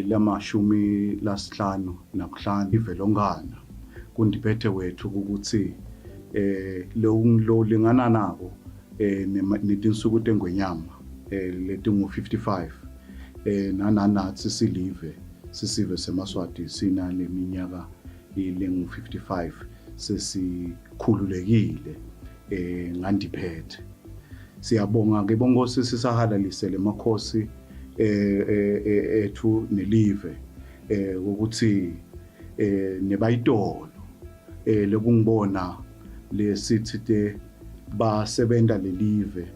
lamashumi lasihlanu nakuhlanu ivelongana kundiphethe wethu ukuthi lo lingana nabo netinsuku tengwenyama letingu 55 nananathi sisive seMaswati sina leminyaka ilengu 55 sesikhululekile ngandiphethe. Siyabonga ke bonke sisahalalisele emakhosi ethu nelive ukuthi nebayitolo lokungibona lesithi te basebenta lelive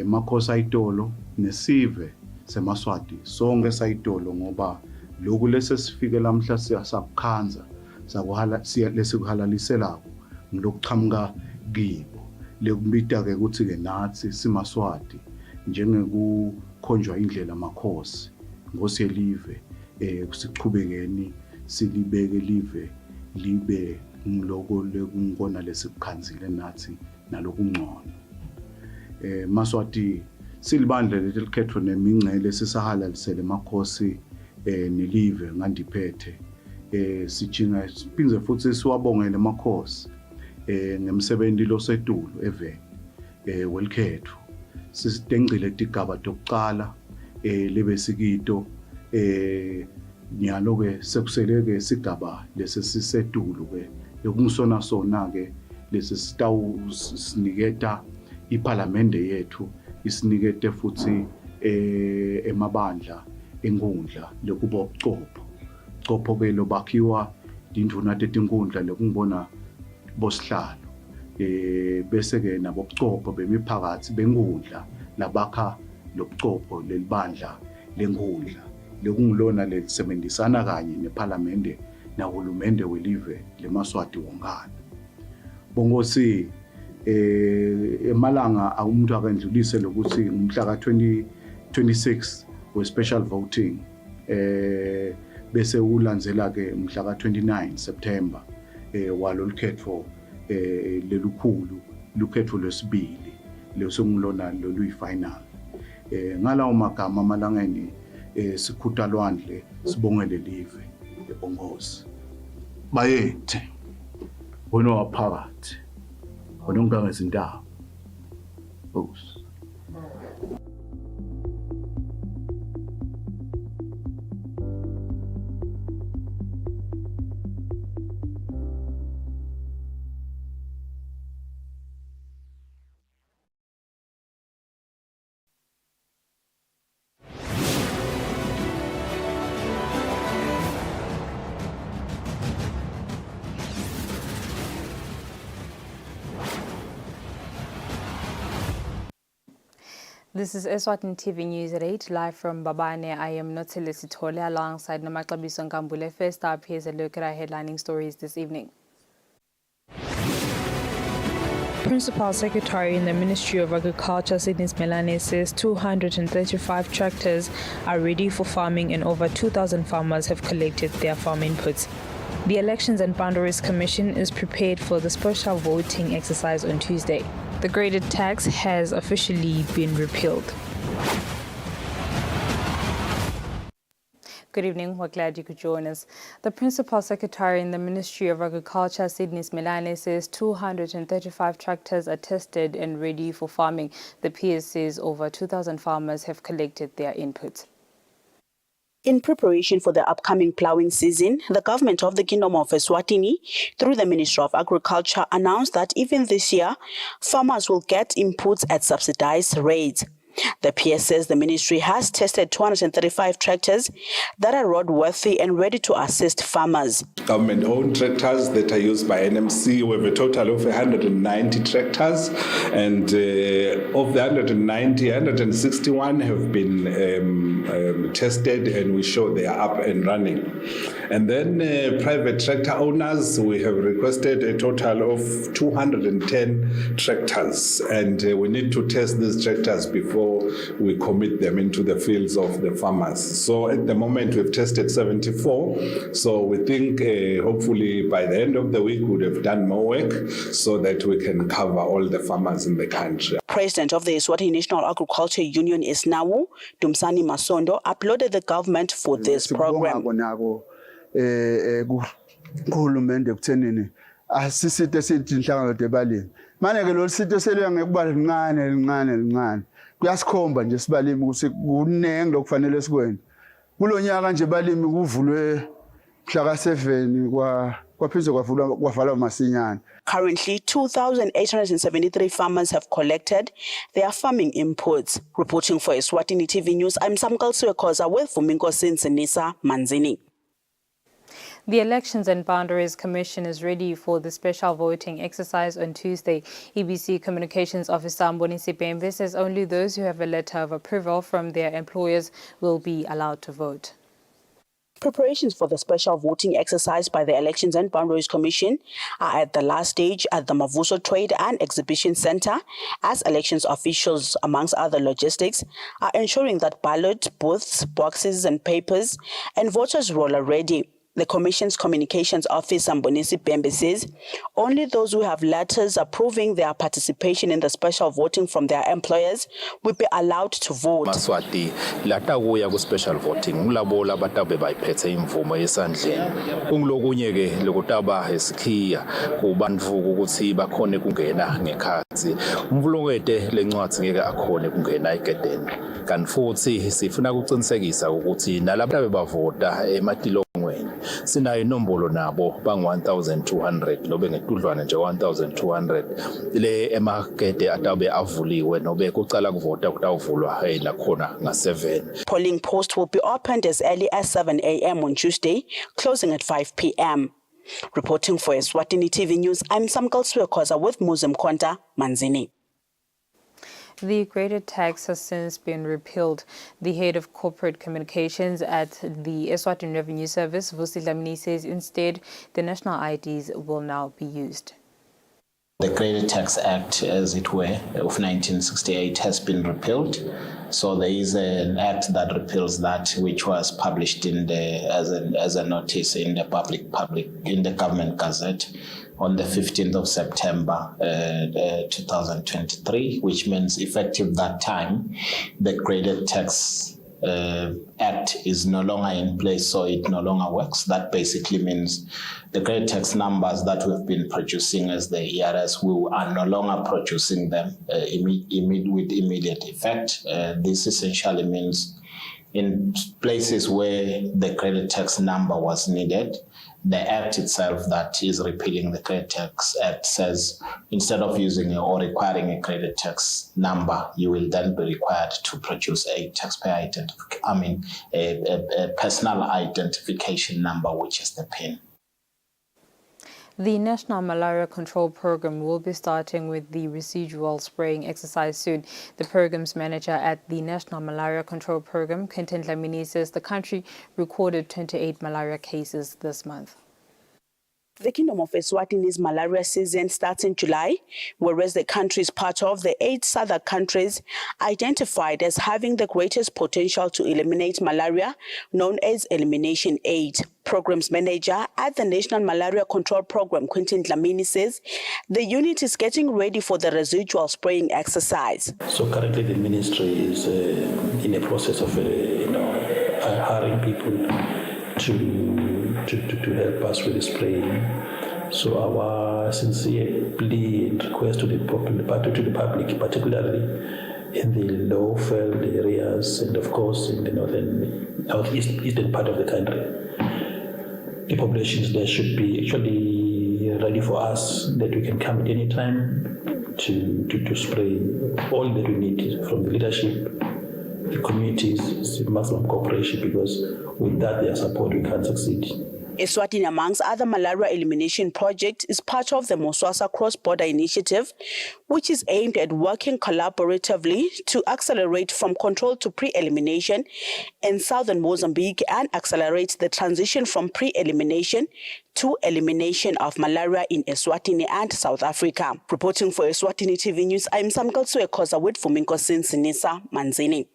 makhosi ayitolo nesive seMaswati sonke sayitolo ngoba lokhu lesesifike lamhla siyasakukhanza sakuhala lesikuhalaliselako ngilokuqhamuka kibo lekubita ke ukuthi ke nathi siMaswati njengekukhonjwa indlela makhosi ngosi yelive siqhubekeni silibeke live libe ngiloko lekungona lesikukhanzile nathi nalokungcono. Maswati silibandla lelikhethwa nemingcele sisahalalisele makhosi nelive ngandiphethe sijinga siphinze futhi siwabongele makhosi ngemsebenzi losetulo welikhetho sisidengcile tigaba tokuqala lebesikito nyalo ke sekuseleke sigaba lesesisetulo ke yokungisona sona ke lesisitawu siniketa iparlamente yethu isinikete futhi emabandla enkundla lokuba ucopho ke lobakhiwa induna tetinkundla lokungibona bosihlalo bese ke nabobucopho bemiphakathi benkundla labakha lobucopho lelibandla lenkundla lokungilona lelisebenzisana kanye neparlamente nahulumende welive leMaswati wonkana. Bongosi emalanga umuntu akandlulise lokuthi umhla ka-26 we-special voting bese ulandzela ke umhla ka-29 September walolukhetho lelukhulu lukhetho lwesibili lesongilona loluyi-final ngalawo magama amalangeni sikhutha lwandle sibongele live ebongosi bayethe wona waphakathi wona ungangezindaba Bose. This is Eswatini TV News at 8, live from Babane. I am Notile Sitole alongside Namaklabiso Nkambule. First up, here's a look at our headlining stories this evening. Principal Secretary in the Ministry of Agriculture, Sydney Melane, says 235 tractors are ready for farming and over 2,000 farmers have collected their farm inputs. The Elections and Boundaries Commission is prepared for the special voting exercise on Tuesday. The graded tax has officially been repealed. Good evening, we're glad you could join us. The Principal Secretary in the Ministry of Agriculture, Sydney Melane, says 235 tractors are tested and ready for farming. The PS says over 2,000 farmers have collected their inputs. In preparation for the upcoming ploughing season, the government of the Kingdom of Eswatini, through the Ministry of Agriculture, announced that even this year, farmers will get inputs at subsidized rates. The PS says the ministry has tested 235 tractors that are roadworthy and ready to assist farmers. Government-owned tractors that are used by NMC, we have a total of 190 tractors, and of the 190, 161 have been tested, and we show they are up and running. And then private tractor owners, we have requested a total of 210 tractors, and we need to test these tractors before before we commit them into the fields of the farmers. So at the moment we've tested 74. So we think hopefully by the end of the week we would have done more work so that we can cover all the farmers in the country. President of the Eswatini National Agriculture Union, Isnawu, Dumsani Masondo, applauded the government for this program. Kuhulumende kuthenini asisite sithi inhlangano debalimi manje ke lo sito selwe ngekuba lincane kuyasikhomba nje sibalimi ukuthi kunenge lokufanele sikwenze kulonyaka nje balimi kuvulwe mhla ka7 kwaphindze kwavalwa masinyane. Currently, 2,873 farmers have collected their farming inputs. Reporting for Eswatini TV News, I'm Samkal Suekoza with Fuminko Sinsinisa Manzini. The Elections and Boundaries Commission is ready for the special voting exercise on Tuesday. EBC Communications Officer Mbonisi Bembe says only those who have a letter of approval from their employers will be allowed to vote. Preparations for the special voting exercise by the Elections and Boundaries Commission are at the last stage at the Mavuso Trade and Exhibition Center, as elections officials, amongst other logistics, are ensuring that ballot booths, boxes and papers and voters' roll are ready. The Commission's Communications Officer, Mbonisi Bembe, says only those who have letters approving their participation in the special voting from their employers will be allowed to vote. Maswati lata kuya ku special voting ngilabo labatabe bayiphethe imvumo yesandleni ungilokunye ke lokutaba esikhiya kubantfu ukuthi bakhone kungena ngekhathi umvulongede lencwadi ngeke akhone kungena egedeni kanti futhi sifuna ukuqinisekisa ukuthi nalabo bavota ematilongweni sinayo inombolo nabo bang1200 lobe ngetudlwana nje 1200 le emakete atabe avuliwe nobe kucala kuvota kutawuvulwa nakhona nga7. Polling posts will be opened as early as 7 a.m. on Tuesday, closing at 5 p.m. Reporting for Eswatini TV News, I'm Samkal Suekoza with Muzim Konta Manzini. The graded tax has since been repealed. The head of corporate communications at the Eswatini Revenue Service, Vusi Dlamini, says instead the national IDs will now be used. The Graded Tax Act, as it were, of 1968 has been repealed. So there is an act that repeals that, which was published in as a notice in the Government Gazette on the 15th of September 2023, which means effective that time, the Graded Tax Act is no longer in place, so it no longer works. That basically means the graded tax numbers that we've been producing as the ERS, we are no longer producing them with immediate effect. This essentially means in places where the graded tax number was needed, the Act itself that is repealing the Graded Tax Act says instead of using or requiring a graded tax number, you will then be required to produce a taxpayer a personal identification number, which is the PIN. The National Malaria Control Program will be starting with the residual spraying exercise soon. The program's manager at the National Malaria Control Program, Quentin Dlamini, says the country recorded 28 malaria cases this month. The Kingdom of Eswatini's malaria season starts in July, whereas the country is part of the 8 southern countries identified as having the greatest potential to eliminate malaria, known as Elimination Aid. Programs manager at the National Malaria Control Program, Quentin Dlamini, says the unit is getting ready for the residual spraying exercise. So currently the ministry is in a process of hiring people to help us with the spraying. So our sincere plea and request to the public, particularly in the low-filled areas and of course in the northeastern part of the country, the populations there should be actually ready for us, that we can come at any time to spray. All that we need from the leadership, the communities, the maximum cooperation, because with that, their support, we can succeed. Eswatini, amongst other malaria elimination projects, is part of the Moswasa Cross-Border Initiative, which is aimed at working collaboratively to accelerate from control to pre-elimination in southern Mozambique and accelerate the transition from pre-elimination to elimination of malaria in Eswatini and South Africa. Reporting for Eswatini TV News, I'm Samkal Suekoza with Fuminko Sinisa Manzini.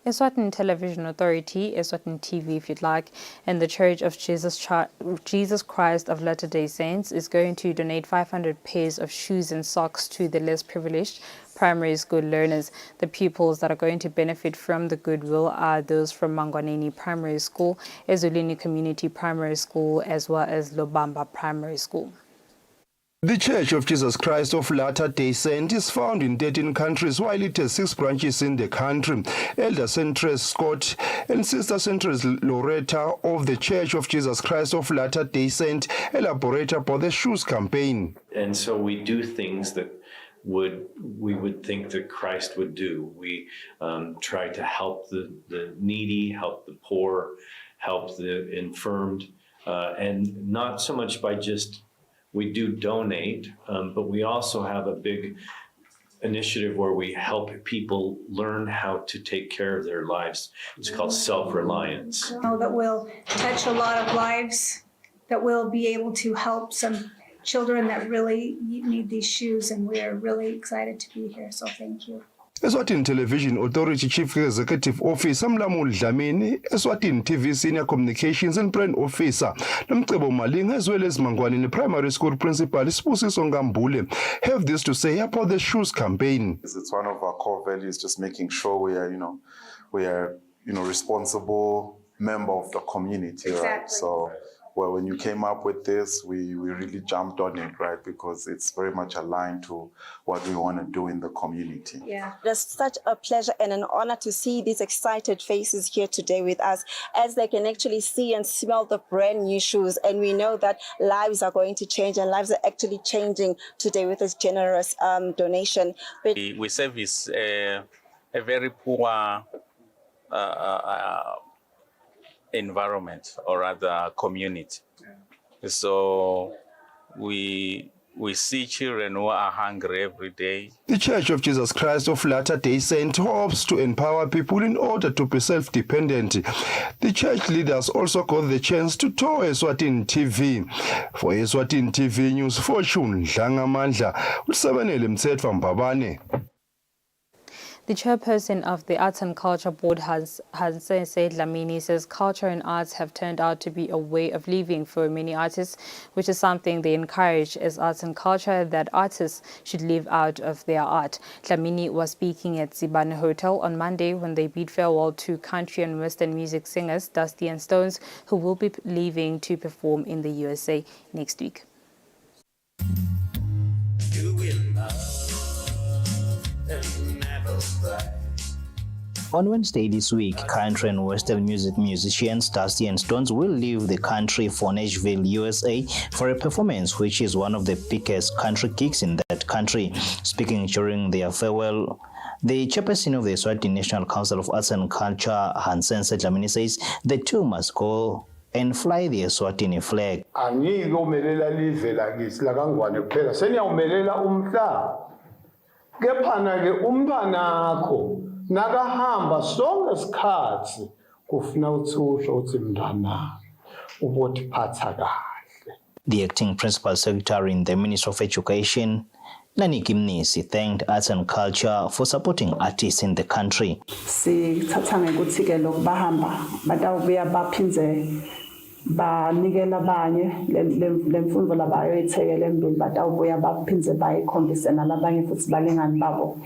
Eswatini Television Authority, Eswatini TV if you'd like, and the Church of Jesus Christ of Latter-day Saints is going to donate 500 pairs of shoes and socks to the less privileged primary school learners. The pupils that are going to benefit from the goodwill are those from Mangwaneni Primary School, Eswatini Community Primary School, as well as Lobamba Primary School. The Church of Jesus Christ of Latter-day Saints is found in 13 countries, while it has 6 branches in the country. Elder Centress Scott and Sister Centress Loretta of the Church of Jesus Christ of Latter-day Saints elaborate about the shoes campaign. And so we do things that we would think that Christ would do. We try to help the needy, help the poor, help the infirmed, and not so much by just we do donate, but we also have a big initiative where we help people learn how to take care of their lives. It's called self-reliance. That will touch a lot of lives, that will be able to help some children that really need these shoes, and we're really excited to be here, so thank you. Eswatini Television Authority Chief Executive Officer Mlamuli Dlamini, Eswatini TV Senior Communications and Brand Officer Nomcebo Malinga, as well as Mangwaneni Primary School Principal Sibusiso Ngambule have this to say about the shoes campaign. It's one of our core values, just making sure we are responsible member of the community, exactly. Right? So, well, when you came up with this, we really jumped on it, right? Because it's very much aligned to what we want to do in the community. Yeah, it's such a pleasure and an honor to see these excited faces here today with us, as they can actually see and smell the brand new shoes. And we know that lives are going to change, and lives are actually changing today with this generous donation. But we service a very poor environment, or rather community. So we see children who are hungry every day. The Church of Jesus Christ of Latter-day Saints hopes to empower people in order to be self-dependent. The church leaders also got the chance to tour Eswatini TV. For Eswatini TV News, Fortune Dlangamandla, Usabanele Mtsetwa Mbabane. The chairperson of the Arts and Culture Board, Hansen Said Lamini, says culture and arts have turned out to be a way of living for many artists, which is something they encourage as arts and culture, that artists should live out of their art. Lamini was speaking at Zibane Hotel on Monday when they bid farewell to country and western music singers Dusty and Stones, who will be leaving to perform in the USA next week. On Wednesday this week, country and western music musicians Dusty and Stones will leave the country for Nashville, USA for a performance which is one of the biggest country gigs in that country. Speaking during their farewell, the chairperson of the Eswatini National Council of Arts and Culture, Hansen Dlamini, says the two must go and fly the Eswatini flag. Nakahamba sonke isikhathi kufuna uthusho uthi mntana ubotiphatha kahle. The acting principal secretary in the Ministry of Education, Nani Kimnisi, thanked Arts and Culture for supporting artists in the country. Sithatha ngekuthi ke lokhu bahamba batawubuya baphindze banikela abanye lemfundo labayoyithekela embili batawubuya baphindze bayikhombise nalabanye futhi balingani babo.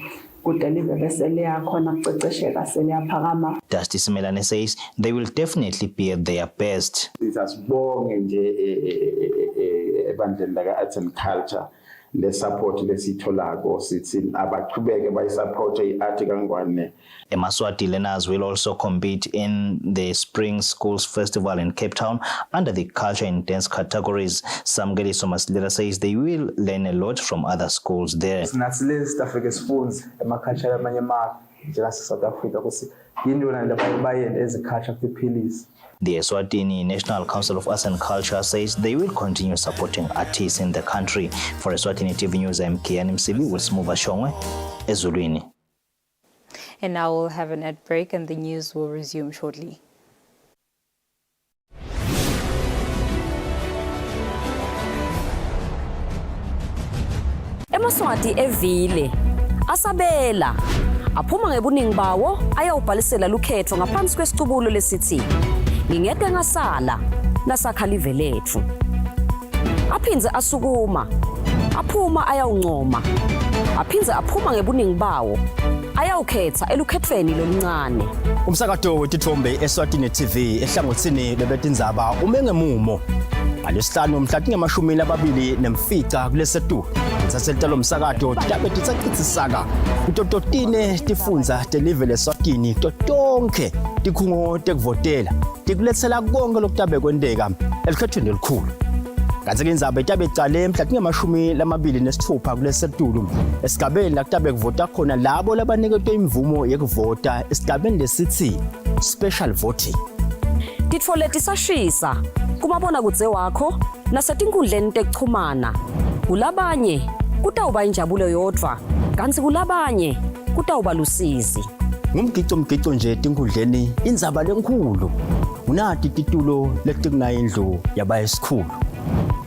Dusty Simelane says they will definitely be at their best. Arts and Culture le support lesitholako sithi abaqhubeke bayisupport iart kangwane. Emaswati learners will also compete in the Spring Schools Festival in Cape Town under the culture and dance categories. Samgeli Somaslera says they will learn a lot from other schools there. Sinatsilezi South Africa spoons emaculture amanye ma njengase South Africa kusi yindona labayenda eziculture kuphilisa. The Eswatini National Council of Arts and Culture says they will continue supporting artists in the country. For Eswatini TV News, I'm Kiani Msibi with Smuva Shongwe, Ezulwini. And now we'll have an ad break and the news will resume shortly. Emaswati evile asabela aphuma ngebuningi bawo ayawubhalisela lukhetho ngaphansi kwesicubulo lesithi ngingeke ngasala nasakhalive lethu. Aphinze asukuma aphuma ayawuncoma aphinze aphuma ngebuningi bawo ayawukhetha elukhethweni loluncane. Umsakato wetithombe Eswatini TV ehlangothini lebetindzaba umengemumo ngalesihlanu mhla tinge-24 kulesetu saselitalo umsakato tabe titsachitsisaka kutototine tifundza telive leSwatini totonke tikhungo tekuvotela tikulethela konke lokutabe kwenteka elikhethweni elikhulu. Kanti-ke indzaba itabe icale mhla tinge-26 kulesetulu esigabeni lakutabe kuvota khona labo labaniketwe imvumo yekuvota esigabeni lesithi special voting. Titfole tisashisa kumabona kudze wakho nasetinkundleni tekuchumana. Kulabanye kutawuba injabulo yodwa kanti kulabanye kutawuba lusizi. Ngumgico nje tinkundleni indzaba lenkulu unati titulo letinayindlu yabayesikhulu.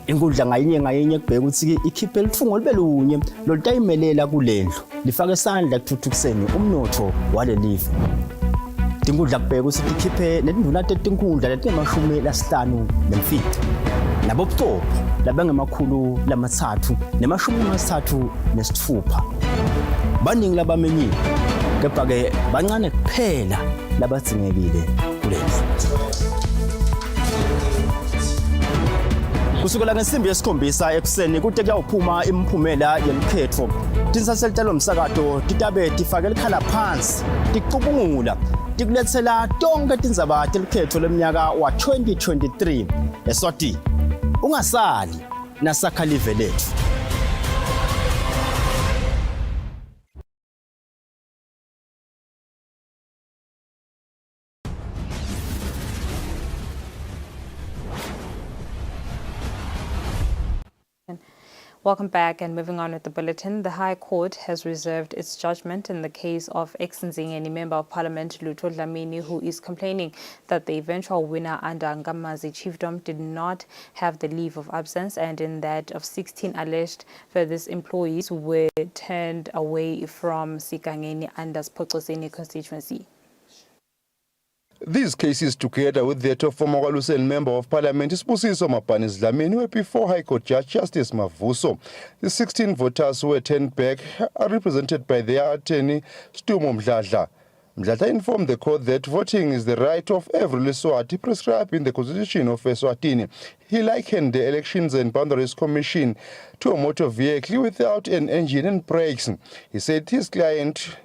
Inkundla ngayinye kubheka ukuthi ikhiphe lifungo libe lunye lolutayimelela kulendlu lifake isandla ekuthuthukiseni umnotho walelive. Tinkundla kubheka ukuthi tikhiphe netinduna tetinkundla letinge-50 nabo bucopho labangema-336 baningi labamenyile kepha-ke bancane kuphela labadzingekile kulendlu. Kusukela ngensimbi yesikhombisa ekuseni kude kuyawuphuma imiphumela yelukhetho. Tinsaselitalo umsakato titabe tifake likhala phansi ticubungula tikulethela tonke tindzaba telukhetho leminyaka wa 2023 eSwatini. Ungasali nasakhalive lethu. Welcome back, and moving on with the bulletin. The High Court has reserved its judgment in the case of ex-Nzingeni Member of Parliament Lutho Dlamini, who is complaining that the eventual winner under Ngamazi chiefdom did not have the leave of absence, and in that of 16 alleged Feathers employees were turned away from Sikangeni under Spotsweni constituency. These cases, together with that of former Walusen Member of Parliament Sibusiso Mapani Dlamini, were before High Court Judge Justice Mavuso. The 16 voters who were turned back are represented by their attorney, Stumo Mdladla. Mdladla informed the court that voting is the right of every Leswati prescribed in the Constitution of Eswatini. He likened the Elections and Boundaries Commission to a motor vehicle without an engine and brakes. He said his client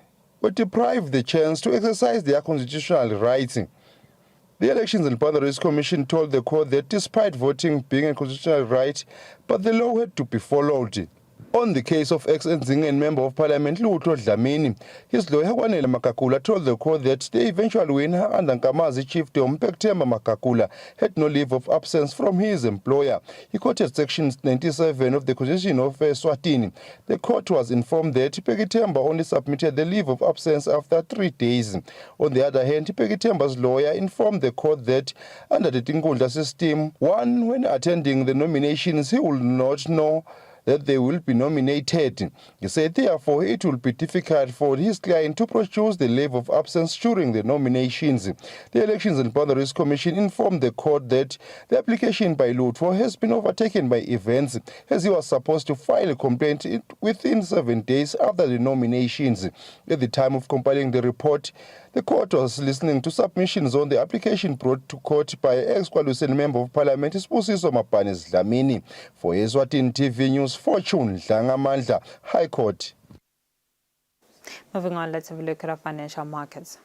were deprived the chance to exercise their constitutional rights. The Elections and Boundaries Commission told the court that despite voting being a constitutional right, but the law had to be followed. On the case of ex-Nzingeni Member of Parliament Lutho Dlamini, his lawyer Kwanele Makakula told the court that the eventual winner under Nkamazi chiefdom Pektemba Makakula had no leave of absence from his employer. He quoted Section 97 of the Constitution of Eswatini. The court was informed that Pektemba only submitted the leave of absence after 3 days. On the other hand, Pektemba's lawyer informed the court that under the Tinkundla system, when attending the nominations, he will not know that they will be nominated. He said, therefore, it will be difficult for his client to produce the leave of absence during the nominations. The Elections and Boundaries Commission informed the court that the application by Lutho has been overtaken by events, as he was supposed to file a complaint within 7 days after the nominations. At the time of compiling the report, the court was listening to submissions on the application brought to court by ex-Kwalusen Member of Parliament Sibusiso Mapani Dlamini. For Eswatini TV News, Fortune Dlangamandla, High Court. Moving on, let's have a look at our financial markets.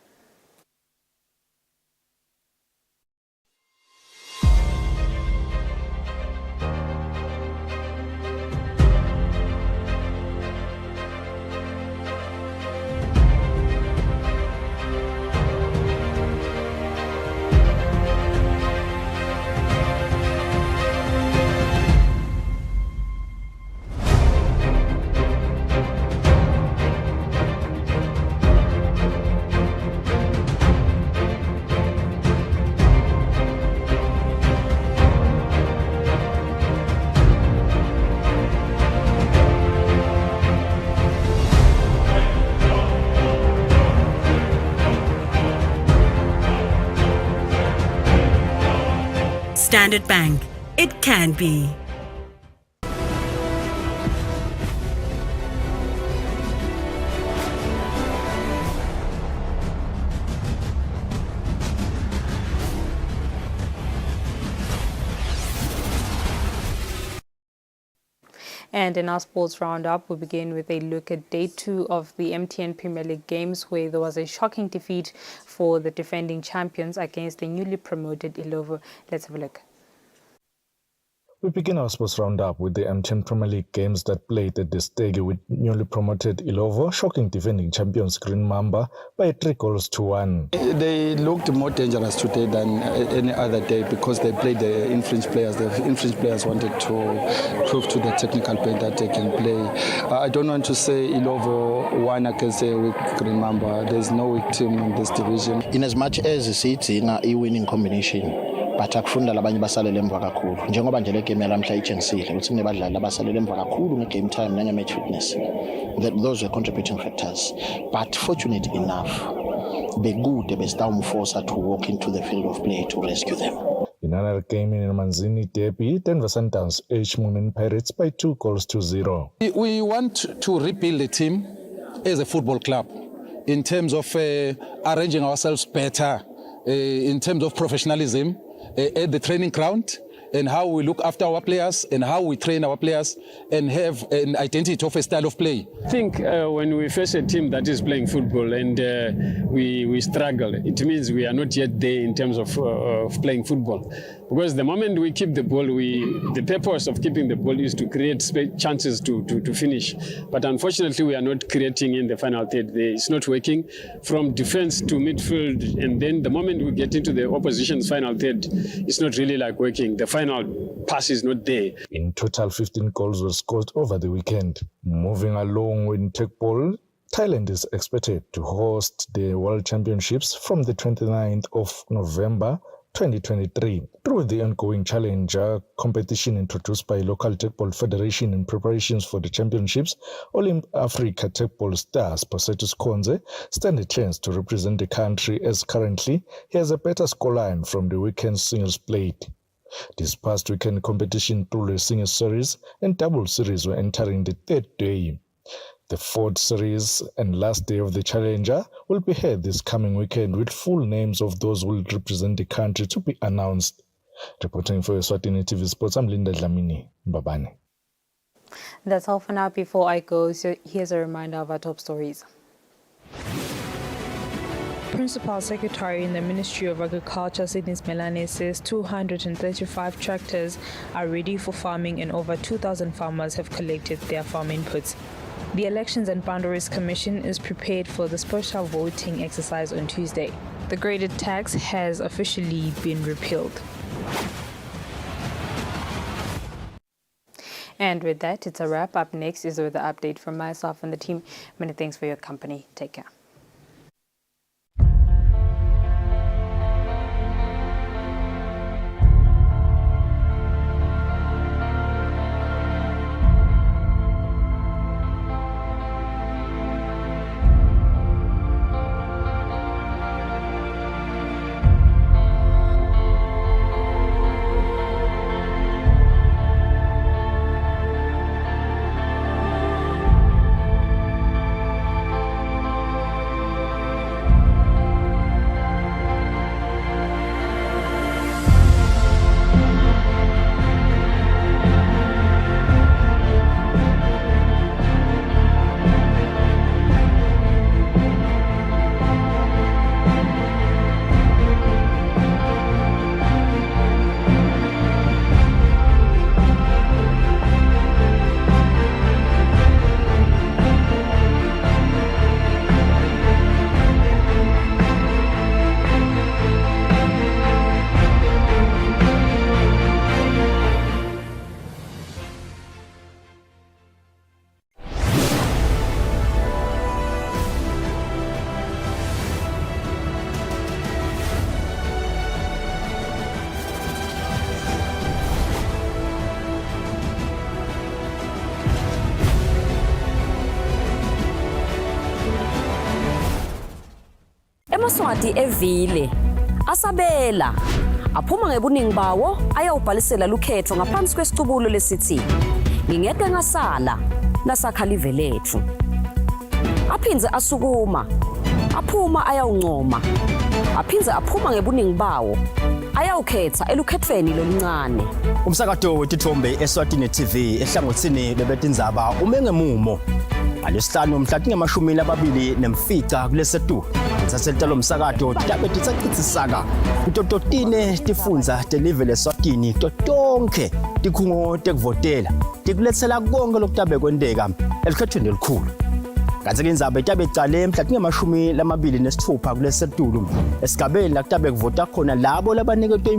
Standard Bank. It can be. And in our sports roundup, we begin with a look at day 2 of the MTN Premier League games, where there was a shocking defeat for the defending champions against the newly promoted Ilovo. Let's have a look. We begin our sports roundup with the MTN Premier League games that played at the Stege with newly promoted Ilovo, shocking defending champions Green Mamba by 3-1. They looked more dangerous today than any other day because they played the infringed players. The infringed players wanted to prove to the technical bench that they can play. I don't want to say Ilovo won against a weak Green Mamba. There's no weak team in this division. In as much as it's a winning combination, but akufunda labanye basalele emva kakhulu njengoba nje le game yalamhla ichengisile ukuthi kunebadlali abasalele emva kakhulu nge-game time nange-match fitness. Those were contributing factors, but fortunate enough bekude besitawumforsa to walk into the field of play to rescue them. In another game in Manzini Derby, Denver Sundowns edged Moomin Pirates by 2-0. We want to rebuild the team as a football club in terms of arranging ourselves better, in terms of professionalism, at the training ground, and how we look after our players and how we train our players and have an identity of a style of play. I think when we face a team that is playing football and we struggle, it means we are not yet there in terms of playing football. Because the moment we keep the ball, the purpose of keeping the ball is to create chances to finish. But unfortunately, we are not creating in the final third. It's not working from defense to midfield. And then the moment we get into the opposition's final third, it's not really like working. The final pass is not there. In total, 15 goals were scored over the weekend. Moving along in Tekball, Thailand is expected to host the World Championships from the 29th of November 2023 through the ongoing challenger competition introduced by local Tekball Federation in preparations for the championships. All Africa Tekball stars Posetus Konze stand a chance to represent the country, as currently he has a better scoreline from the weekend's singles played. This past weekend competition through the singles series and double series were entering the third day. The fourth series and last day of the Challenger will be held this coming weekend, with full names of those who will represent the country to be announced. Reporting for Eswatini TV Sports, I'm Linda Dlamini. Bye-bye. That's all for now. Before I go, so here's a reminder of our top stories. Principal Secretary in the Ministry of Agriculture, Sydney Melane, says 235 tractors are ready for farming and over 2,000 farmers have collected their farm inputs. The Elections and Boundaries Commission is prepared for the special voting exercise on Tuesday. The graded tax has officially been repealed. And with that, it's a wrap. Up next is with the update from myself and the team. Many thanks for your company. Take care. Emaswati evile asabela aphuma ngebuningi bawo ayawubhalisela lukhetho ngaphansi kwesicubulo lesithi ngingeke ngasala nasakhalive lethu. Aphinze asukuma, aphuma ayawuncoma, aphinze aphuma ngebuningi bawo ayawukhetha elukhethweni loluncane. Umsakato wetithombe Eswatini TV ehlangothini lebetindzaba umengemumo alesihlanu mhla tinge-24 kulesetu saselitalo msakato tabe titsacitsisaka kutototine tifundza telive leSwatini totonke tikhungo tekuvotela tikuletsela konke lokutabe kwenteka elikhethweni elikhulu. Kanti indzaba itabe icale mhla tinge-26 kulesetulu esigabeni la kutabe kuvota khona labo labaniketwe